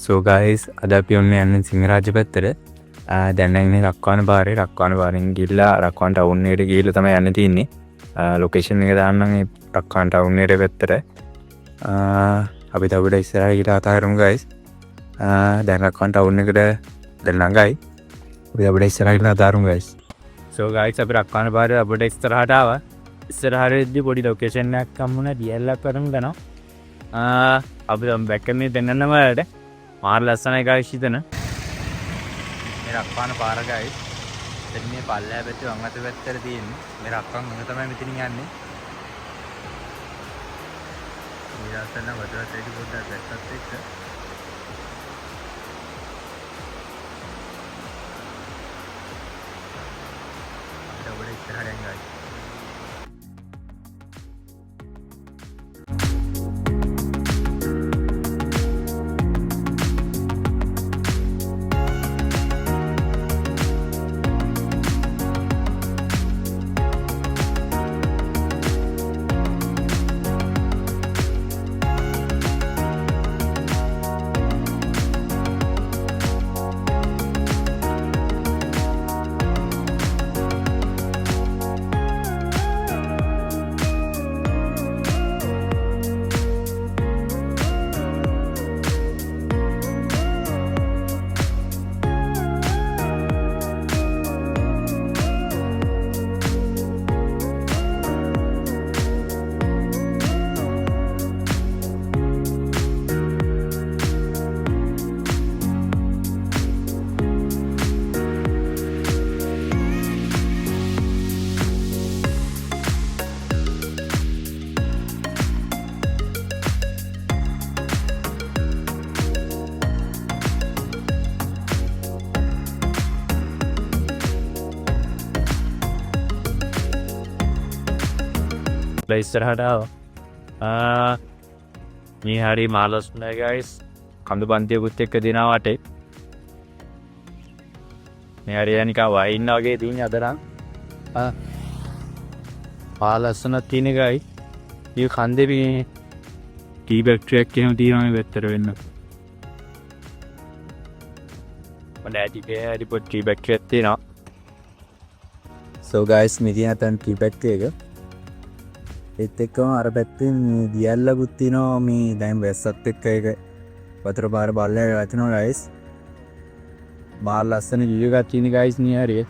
So guys, අද අපි ඔන්නේ යන්නේ සිංහරාජ පැත්තට. දැන් නම් ඉන්නේ රක්වාන පාරෙන් ගිහිල්ලා රක්වාන ටවුන් එකට ගිහිල්ලා තමයි යන්න තියෙන්නේ. ලොකේෂන් එක දාන්නම් ඒ රක්වාන ටවුන් එකට පැත්තට. අපි තවද ඉස්සරහට ගිහලා කතා කරමු guys. දැන් රක්වාන ටවුන් එකට දැන් ළඟයි. අපි තවද ඉස්සරහට ගිහලා කතා කරමු guys. So guys, අපි රක්වාන පාරේ අපිට ඉස්සරහට ආවා. ඉස්සරහටදී පොඩි ලොකේෂන් එකක් හම්බුණා. DL එකක් කරමු ගනවා. අපි බැක් කරන්නේ දෙන්නම වලට මාර ලස්සනයි guys හිතන මේ රක්වාන පාර guys එතන මේ පල්ලෑ පැත්තේ වම් අත පැත්තට තියෙන්නේ මේ රක්වාන් මොන තමයි මෙතනින් යන්නේ ඊළඟට වඩාත් ඒක පොඩ්ඩක් දැක්කත් එක්ක අපිට ඔබට ඉස්සරහට යන්න guys ඉස්සරහට ආවා මේ හරි මාලස්නේ guys කඳු පන්තියකුත් එක්ක දිනා වටේ මේ හරි යනිකා වයින් වගේ තියෙන අදරන් මාලස්න තියෙන guys මේ කන්දේ මේ ටී බැක්ටරි එකක් එහෙම තියෙනවා මේ පැත්තට වෙන්න මම ඇටි හරි පොඩි ටී බැක්ටරි එකක් තියෙනවා so guys මේ තියෙන තන් ටී බැක්ටරි එක ඒත් එක්කම අර පැත්තෙන් දියල්ලකුත් තියෙනවා මේ දැන් වැස්සත් එක්ක ඒක වතුර පාර බල්ලේ වචනවා guys මාර ලස්සන view එකක් තියෙන guys නේ හරිය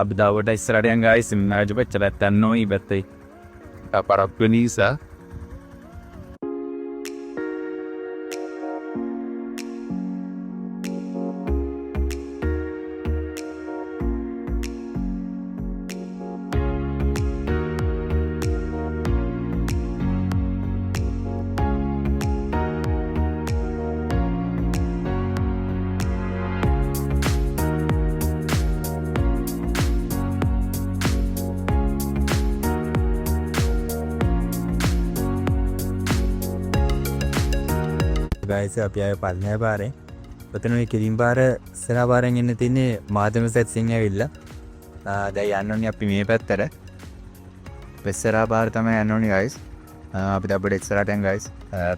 අපි දාවට ඉස්සරහට යන් guys ඉම්මජ පෙච්චලත් යන්නෝ ඉබතේ අපරක්කු නිසා guys අපි ආයේ පල්ලෑ පාරේ ඔතන මේ කිරින් පාර ඉස්සරහා පාරෙන් එන්න තියෙන්නේ මාධ්‍යම සෙට්සින් ඇවිල්ලා දැන් යන්න ඕනේ අපි මේ පැත්තට ඉස්සරහා පාර තමයි යන්න ඕනේ guys අපි දැන් අපිට ඉස්සරහට යන්න guys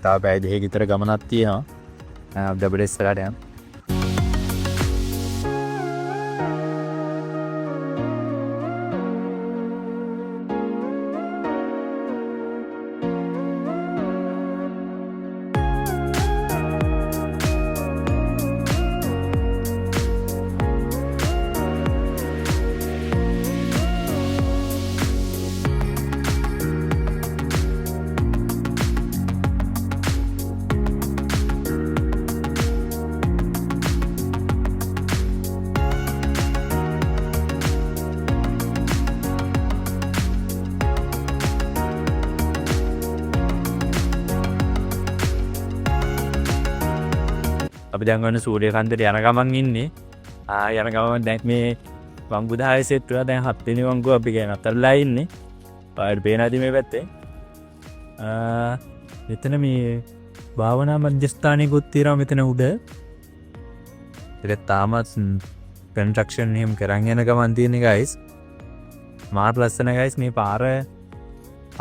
තව පැය දෙකක විතර ගමනක් තියෙනවා අපි දැන් අපිට ඉස්සරහට යන්න අපි දැන් ගන්න සූර්යකාන්තට යන ගමන් ඉන්නේ යන ගමන් දැන් මේ වංගුදායේ සෙට් වෙලා දැන් 7 වෙනි වංගුව අපි ගෙන අතරලා ඉන්නේ පාරේ පේනවාද මේ පැත්තේ මෙතන මේ භාවනා මධ්‍යස්ථානයකුත් තියෙනවා මෙතන උඩ ඒක තාමත් කන්ස්ට්‍රක්ෂන් එහෙම කරන් යන ගමන් තියෙන guys මාර් ලස්සන ගයිස් මේ පාර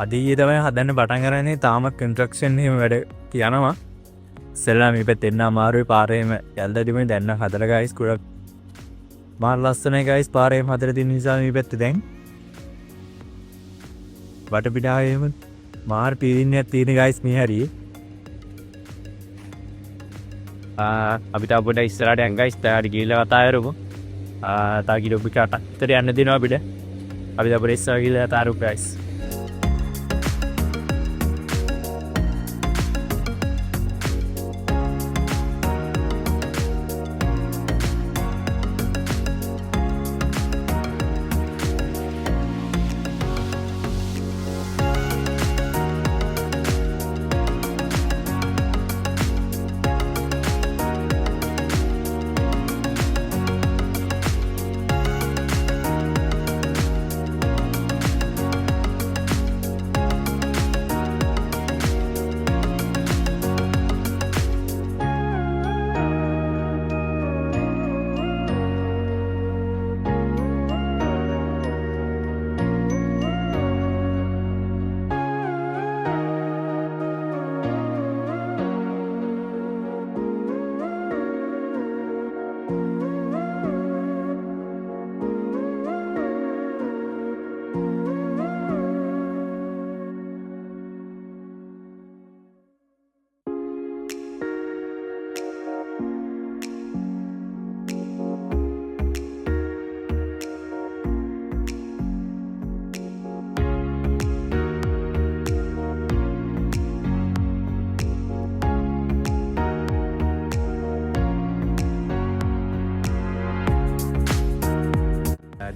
අදී තමයි හදන්න පටන් කරන්නේ තාමත් කන්ස්ට්‍රක්ෂන් එහෙම වැඩ කියනවා ඉස්සෙල්ලා මේ පැත්තේ එන්න අමාරුයි පාරේම යල්දදිම දැන්න හදලා ගයිස් ගොඩක් මාර් ලස්සනයි ගයිස් පාරේම හදලා තියෙන නිසා මේ පැත්තේ දැන් වටපිටාවේම මාර් පීරින්නයක් තියෙන ගයිස් මේ හරියේ අපිට අපිට ඉස්සරහට යන් ගයිස් තාරි ගිහලා කතා කරමු තා කිලෝමීටර් 8ක් විතර යන්න දෙනවා අපිට අපි අපිට ඉස්සරහ ගිහලා කතා කරමු ගයිස්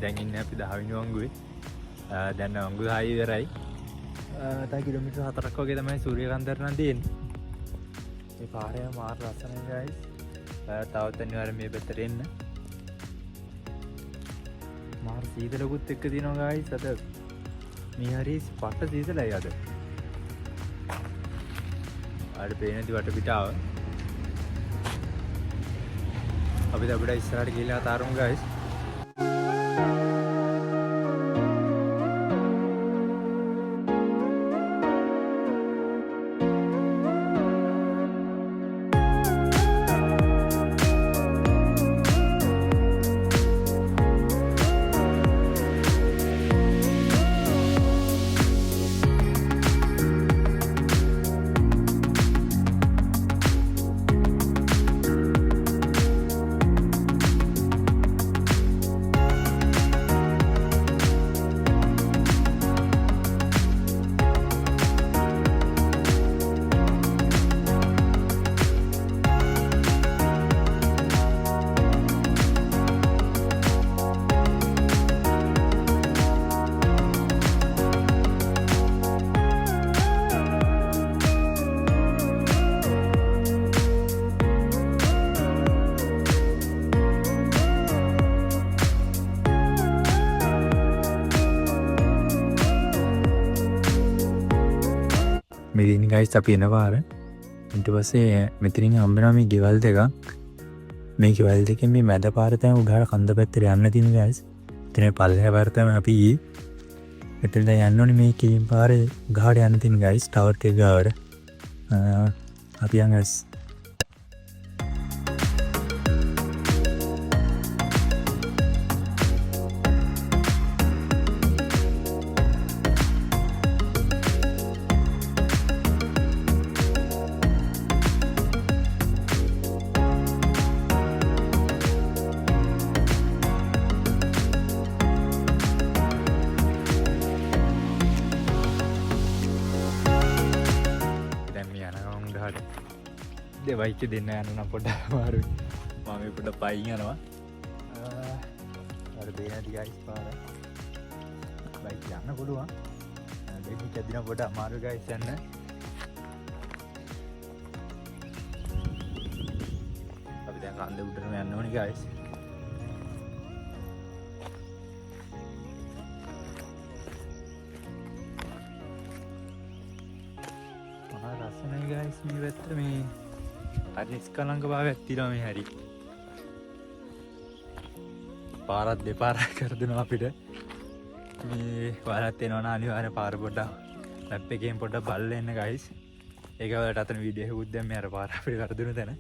දැන් ඉන්නේ අපි 10 වෙනි වංගුවේ. දැන් වංගුව හායි ඉවරයි. තව කිලෝමීටර් 4ක් වගේ තමයි සූර්යකාන්තර නම් තියෙන්නේ. මේ පාරේ මාර ලස්සනයි guys. තවත් අනිවාර්යෙන් මේ පැත්තට එන්න. මාර සීතලකුත් එක්ක තියෙනවා guys. අද මේ හරි පට සීතලයි අද. ආඩ පේනදි වටපිටාව. අපි දැන් අපිට ඉස්සරහට ගිහලා තාරුම් guys. මෙදින ගයිස් අපි එන පාර ඊට පස්සේ මෙතනින් හම්බෙනවා මේ ගෙවල් දෙකක් මේ ගෙවල් දෙකෙන් මේ මැද පාර තමයි උඩහට කන්ද පැත්තට යන්න තියෙන ගයිස් එතන පල්ලෙහා පාර තමයි අපි එතනට යන්න ඕනේ මේ කිලින් පාරේ ගහට යන්න තියෙන ගයිස් ටවර් එක ගාවට අපි යන් ගයිස් දෙවයික දෙන්න යන්න පොඩ මාරු මම පොඩ පයින් යනවා අර බේනටි ගයිස් පාර බයික් යන්න පුළුවන් දෙවි කැදින පොඩ අමාරු ගයිස් යන්න අපි දැන් කන්ද උඩටම යන්න ඕනේ ගයිස් මහා රසණයි ගයිස් මේ පැත්ත මේ අර නිස්කලංක භාවයක් තියෙනවා මේ හැරි. පාරක් දෙපාරක් කර දෙනවා අපිට. මේ ඔයාලත් එනවනම් අනිවාර්යෙන් පාර පොඩ්ඩක් මැප් එකෙන් පොඩ්ඩක් බලලා එන්න guys. ඒක වලට අතන වීඩියෝ එකකුත් දැම්මේ අර පාර අපිට කරදුණු තැන.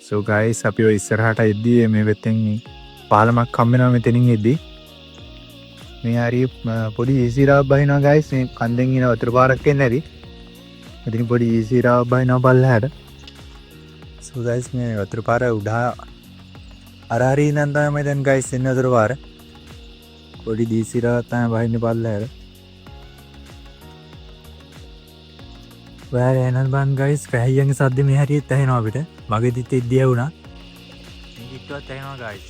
So guys අපි ඔය ඉස්සරහට එද්දී මේ වෙතෙන් පාලමක් හම්බ වෙනවා මෙතනින් එද්දී මේ හරි පොඩි ඊසිරාවක් බහිනවා guys මේ කන්දෙන් එන වතුර පාරක් එන්නේ නැරි මෙතන පොඩි ඊසිරාවක් බහිනවා පල්ලහැට. So guys මේ වතුර පාර උඩා අර හරි ඉඳන් තමයි දැන් guys එන්නේ වතුර පාර පොඩි ඊසිරාවක් තමයි බහින්නේ පල්ලහැට. ඔයාලා එනන් බන් guys පැහැයන්ගේ සද්ද මේ හරියට ඇහෙනවා අපිට. මගේදිත් ඉද්දිය වුණා. මේ කිට්ටුවත් ඇහෙනවා guys.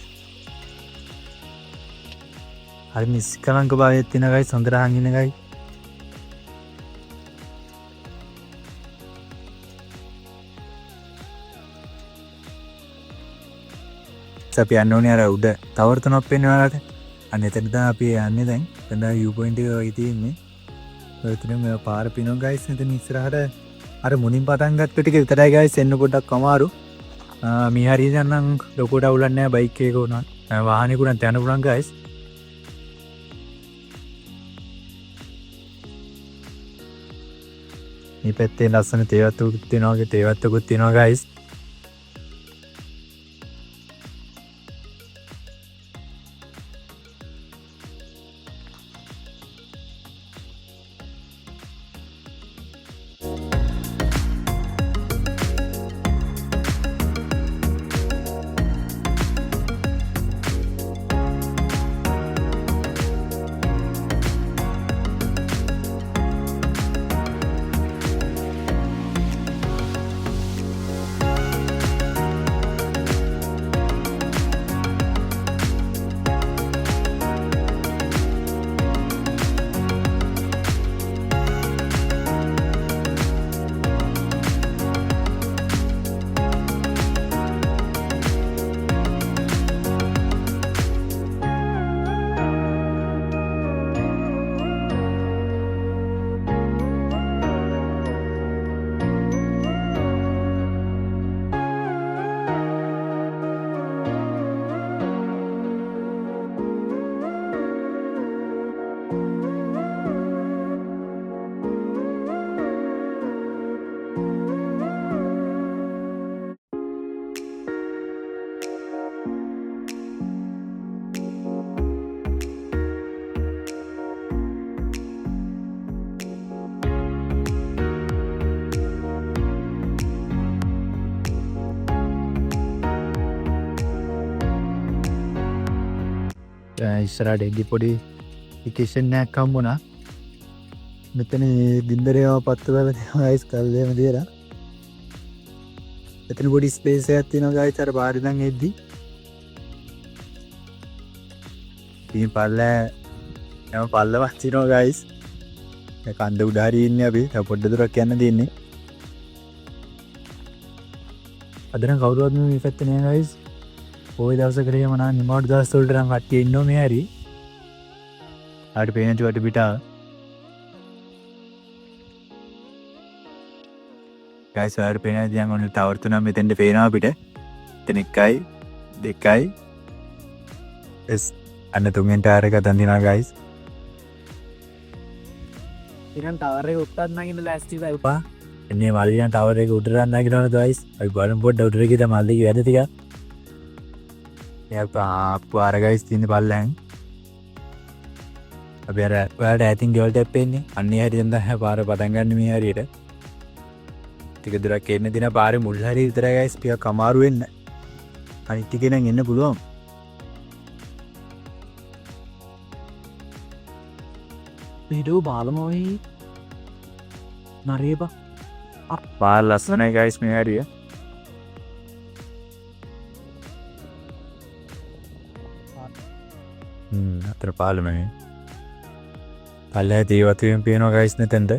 හරි නිස්කලංක භාවයක් තියෙන guys හොඳට අහන් ඉන්න guys. අපි යන්න ඕනේ අර උඩ ටවර් තුනක් පෙන්වන්න ඔයාලට. අන්න එතන තමයි අපි යන්නේ දැන්. එතන view point එක වගේ තියෙන්නේ. ඔයතුනේ මේ පාර පිනෝ guys එතන ඉස්සරහට අර මුණින් පටන් ගත්ත ටික විතරයි guys එන්න පොඩ්ඩක් අමාරු. මේ හරියට නම් ලොකුට අවුලක් නැහැ බයික් එකක උනත්. වාහනේකුණත් යන්න පුළුවන් guys. මේ පැත්තේ ලස්සන තේවත්තකුත් තියෙනවා වගේ තේවත්තකුත් තියෙනවා guys. ඉස්සරහට එද්දි පොඩි විකේෂන් එකක් හම්බුණා. මෙතන දින්දරේව පත්තු කරලා තියෙනවා guys කල්ලේම දියලා. මෙතන පොඩි ස්පේස් එකක් තියෙනවා guys අර පාරේ ඉඳන් එද්දි. මේ පල්ලම පල්ලමක් තියෙනවා guys. ඒ කන්ද උඩ හරි ඉන්නේ අපි. තව පොඩ්ඩ දුරක් යන්න දෙන්නේ. අද නම් කවුරුවත් මේ පැත්තේ නෑ guys. ඔය දවසකට එහෙම නම් නිමාඩු දවස් වලට නම් කට්ටිය ඉන්නෝ මේ හැරි. ආට පේන චුවට පිටා. guys ඔයාලට පේන දැන් ඔන්න ටවර් තුනක් මෙතෙන්ට පේනවා අපිට. එතන 1යි 2යි අන්න තුන්වෙනි ටවර් එක අතන් දිනවා guys. ඉතින් ටවර් එක උඩට නගින්න ලෑස්ති වෙයි උපා. එන්නේ මල්ලියන් ටවර් එක උඩට නගිනවද guys? අපි බලමු පොඩ්ඩ උඩට ගිහලා මල්ලිගේ වැඩ ටික. පාර guys තියෙන පල්ලෙන් අපි අර ඔයාලට ඇතින් ගෙවල් ටැප් එන්නේ අන්නේ හරියෙන් තමයි පාර පටන් ගන්න මේ හරියට. ටික දුරක් එන්න දින පාරේ මුල් හරිය විතරයි guys ටිකක් අමාරු වෙන්න. අනිත් ටිකේ නම් එන්න පුළුවන්. වීඩියෝ බලමොයි නරේබා පාර ලස්සනයි guys මේ හරිය. අතර පාලමයි. පල්ලේ දේවතුන් පේනවා guys නැතෙන්ද?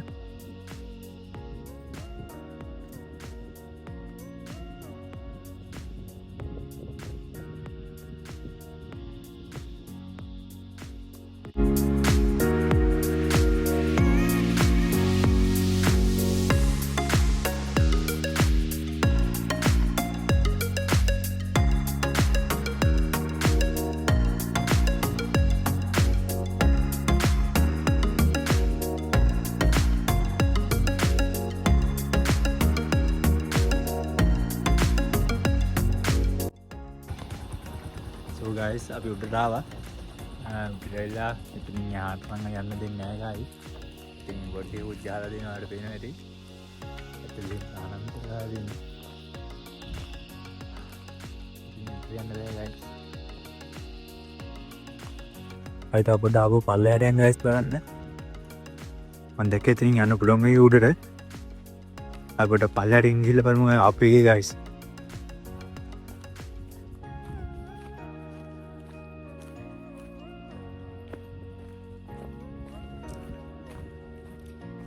So guys අපි උඩට ආවා. ගිරලා ඉතින් යාට මම යන්න දෙන්නේ නැහැ guys. ඉතින් බොඩි උජාලා දෙනවාට පේනවා ඇති. ඇතුලේ ආනන්ද ගාලින්. ඉතින් යන්න බෑ guys. අයිත අපොඩ ආපු පල්ලයට යන්න guys බලන්න. මම දැක්කේ ඉතින් යන්න පුළුවන් මේ උඩට. අපිට පල්ලයට ගිහිල්ලා බලමු අපේ guys.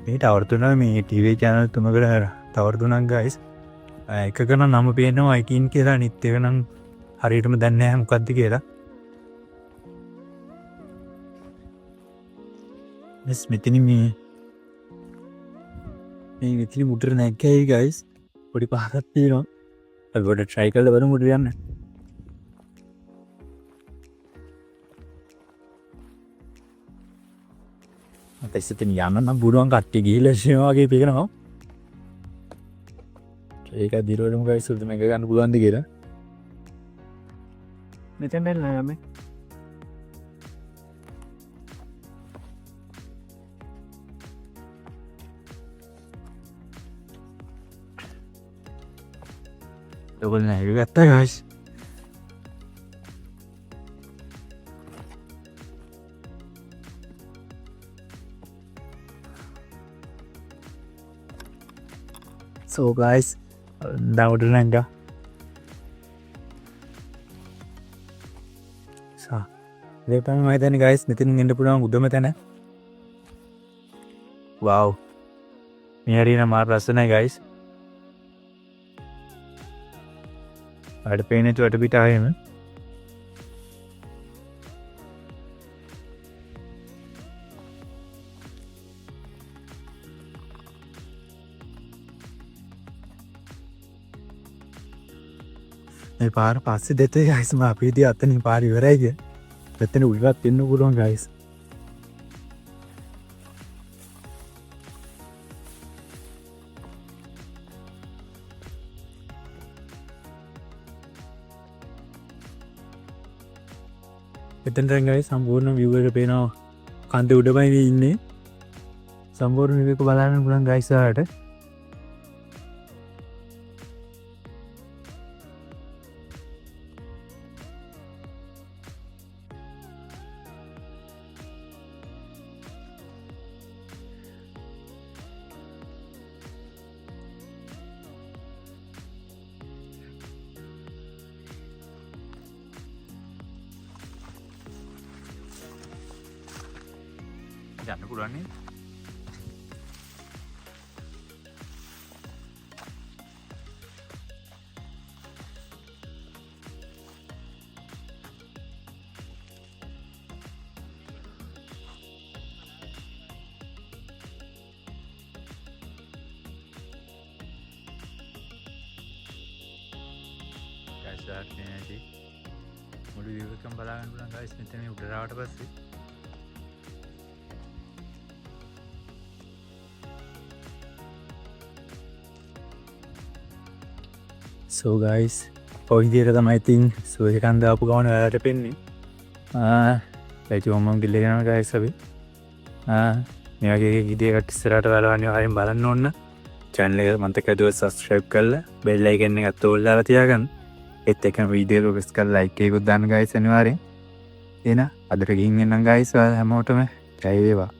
මේ ටවර් තුන මේ ටීවී channel තුනකට ටවර් තුනක් guys. එකක නම් නම පේනවා අයිකින් කියලා අනිත් එක නම් හරියටම දන්නේ නැහැ මොකක්ද කියලා. මෙතන මේ මෙතන මුටර නැග්ගයි guys. පොඩි පහරක් තියෙනවා. අපි පොඩ try කරලා බලමු මුටර යන්න. ඉතින් යන්න නම් බුරුවන් කට්ටිය ගිහිල්ලා ඉන්නවා වගේ පේනවා. ඒක දිරවලුම guys උඩ මේක ගන්න පුළුවන්ද කියලා. මෙතෙන් බැලලා යන්නේ ඔයගොල්ලෝ නෑ ගත්තා guys. So guys, daudu nanga. So, ඉතින් තමයි මම හිතන්නේ guys මෙතනින් එන්න පුළුවන් උඩම තැන. Wow. මේ හරියන මාර රසණයි guys. අර පේන්නේ චොට පිට ආයෙම. මේ පාර පස්සේ දෙතේ guys මම අපේදී අතනින් පාර ඉවරයි කිය. මෙතන උඩට එන්න පුළුවන් guys. එතන දැන් guys සම්පූර්ණ view එක පේනවා. කන්ද උඩමයි ඉන්නේ. සම්පූර්ණ view එක බලන්න පුළුවන් guys ආට. යන්න පුළුවන් නේ. guys නැති මුළු view එකම බලාගන්න පුළුවන් guys මෙතන උඩට ආවට පස්සේ. So guys, ඔය විදිහට තමයි ඉතින් සූර්යකාන්ත ආපු ගමන ඔයාලට පෙන්නේ. ලයිට් ඔම්මම ගිල්ල යනවා guys අපි. මේ වගේ ගිඩියකට ඉස්සරහට බලවන්නේ හරියම බලන්න ඕන. channel එක මතක ඇතුව subscribe කරලා bell icon එකත් ඕල් දාලා තියාගන්න. ඒත් එක්කම වීඩියෝ එක press කරලා like එකකුත් දාන්න guys අනිවාර්යෙන්. එහෙනම් අදට ගිහින් එන්නම් guys. ඔයාලා හැමෝටම ජය වේවා.